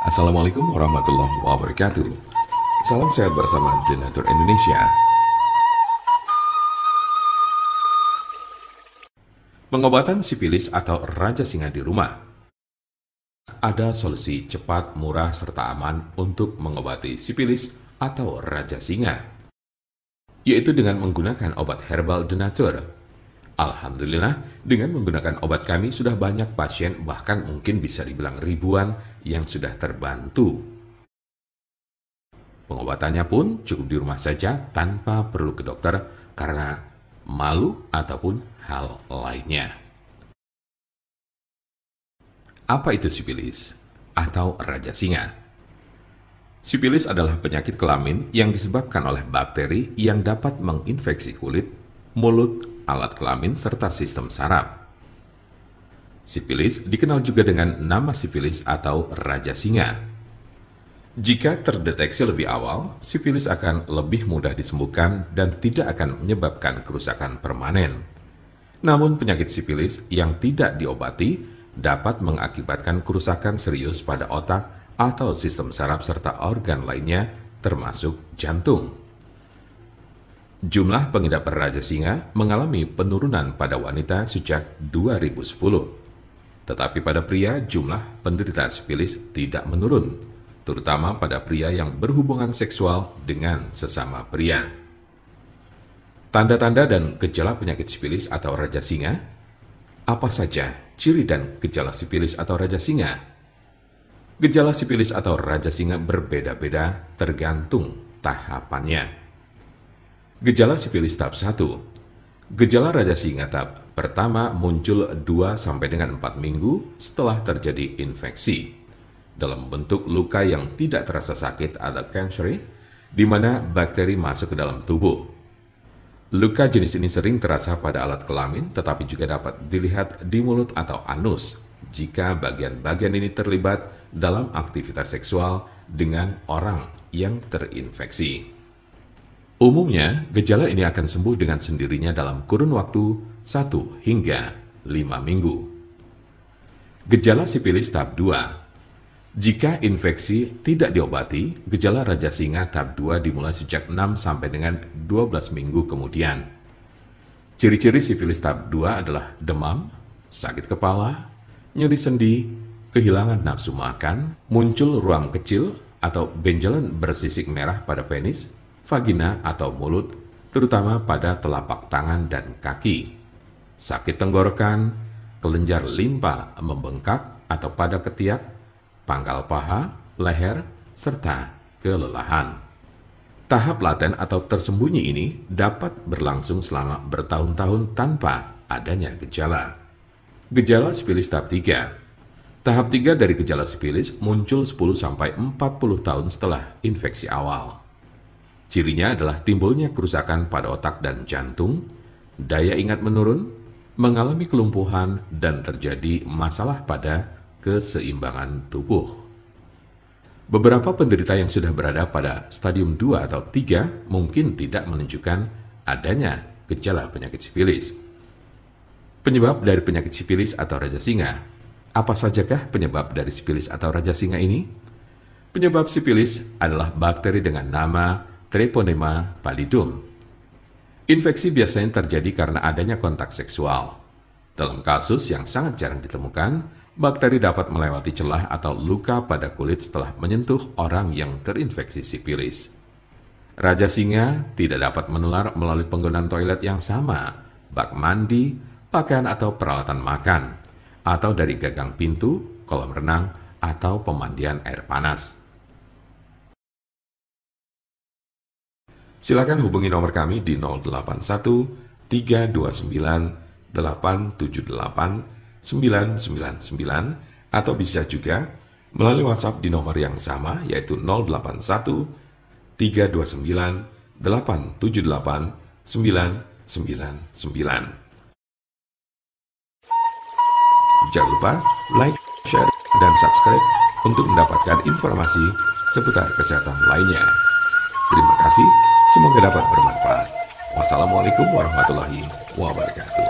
Assalamualaikum warahmatullahi wabarakatuh. Salam sehat bersama Denatur Indonesia. Pengobatan sifilis atau raja singa di rumah. Ada solusi cepat, murah, serta aman untuk mengobati sifilis atau raja singa, yaitu dengan menggunakan obat herbal Denatur. Alhamdulillah, dengan menggunakan obat kami sudah banyak pasien, bahkan mungkin bisa dibilang ribuan yang sudah terbantu. Pengobatannya pun cukup di rumah saja tanpa perlu ke dokter karena malu ataupun hal lainnya. Apa itu sifilis atau raja singa? Sifilis adalah penyakit kelamin yang disebabkan oleh bakteri yang dapat menginfeksi kulit, mulut, alat kelamin, serta sistem saraf. Sifilis dikenal juga dengan nama sifilis atau raja singa. Jika terdeteksi lebih awal, sifilis akan lebih mudah disembuhkan dan tidak akan menyebabkan kerusakan permanen. Namun penyakit sifilis yang tidak diobati dapat mengakibatkan kerusakan serius pada otak atau sistem saraf serta organ lainnya termasuk jantung. Jumlah pengidap raja singa mengalami penurunan pada wanita sejak 2010. Tetapi pada pria, jumlah penderita sifilis tidak menurun, terutama pada pria yang berhubungan seksual dengan sesama pria. Tanda-tanda dan gejala penyakit sifilis atau raja singa. Apa saja ciri dan gejala sifilis atau raja singa? Gejala sifilis atau raja singa berbeda-beda tergantung tahapannya. Gejala sifilis tahap 1. Gejala raja singa tahap pertama muncul 2 sampai dengan 4 minggu setelah terjadi infeksi dalam bentuk luka yang tidak terasa sakit atau kanseri, di mana bakteri masuk ke dalam tubuh. Luka jenis ini sering terasa pada alat kelamin, tetapi juga dapat dilihat di mulut atau anus jika bagian-bagian ini terlibat dalam aktivitas seksual dengan orang yang terinfeksi. Umumnya, gejala ini akan sembuh dengan sendirinya dalam kurun waktu 1 hingga 5 minggu. Gejala sifilis tahap 2. Jika infeksi tidak diobati, gejala raja singa tahap 2 dimulai sejak 6 sampai dengan 12 minggu kemudian. Ciri-ciri sifilis tahap 2 adalah demam, sakit kepala, nyeri sendi, kehilangan nafsu makan, muncul ruam kecil atau benjolan bersisik merah pada penis, vagina atau mulut, terutama pada telapak tangan dan kaki, sakit tenggorokan, kelenjar limpa membengkak atau pada ketiak, pangkal paha, leher, serta kelelahan. Tahap laten atau tersembunyi ini dapat berlangsung selama bertahun-tahun tanpa adanya gejala. Gejala sifilis tahap 3. Tahap 3 dari gejala sifilis muncul 10-40 tahun setelah infeksi awal. Cirinya adalah timbulnya kerusakan pada otak dan jantung, daya ingat menurun, mengalami kelumpuhan, dan terjadi masalah pada keseimbangan tubuh. Beberapa penderita yang sudah berada pada stadium 2 atau 3 mungkin tidak menunjukkan adanya gejala penyakit sifilis. Penyebab dari penyakit sifilis atau raja singa. Apa sajakah penyebab dari sifilis atau raja singa ini? Penyebab sifilis adalah bakteri dengan nama Treponema pallidum. Infeksi biasanya terjadi karena adanya kontak seksual. Dalam kasus yang sangat jarang ditemukan, bakteri dapat melewati celah atau luka pada kulit setelah menyentuh orang yang terinfeksi sifilis. Raja singa tidak dapat menular melalui penggunaan toilet yang sama, bak mandi, pakaian atau peralatan makan, atau dari gagang pintu, kolam renang, atau pemandian air panas. Silakan hubungi nomor kami di 081 329 878 999 atau bisa juga melalui WhatsApp di nomor yang sama yaitu 081 329 878 999. Jangan lupa like, share, dan subscribe untuk mendapatkan informasi seputar kesehatan lainnya. Terima kasih, semoga dapat bermanfaat. Wassalamualaikum warahmatullahi wabarakatuh.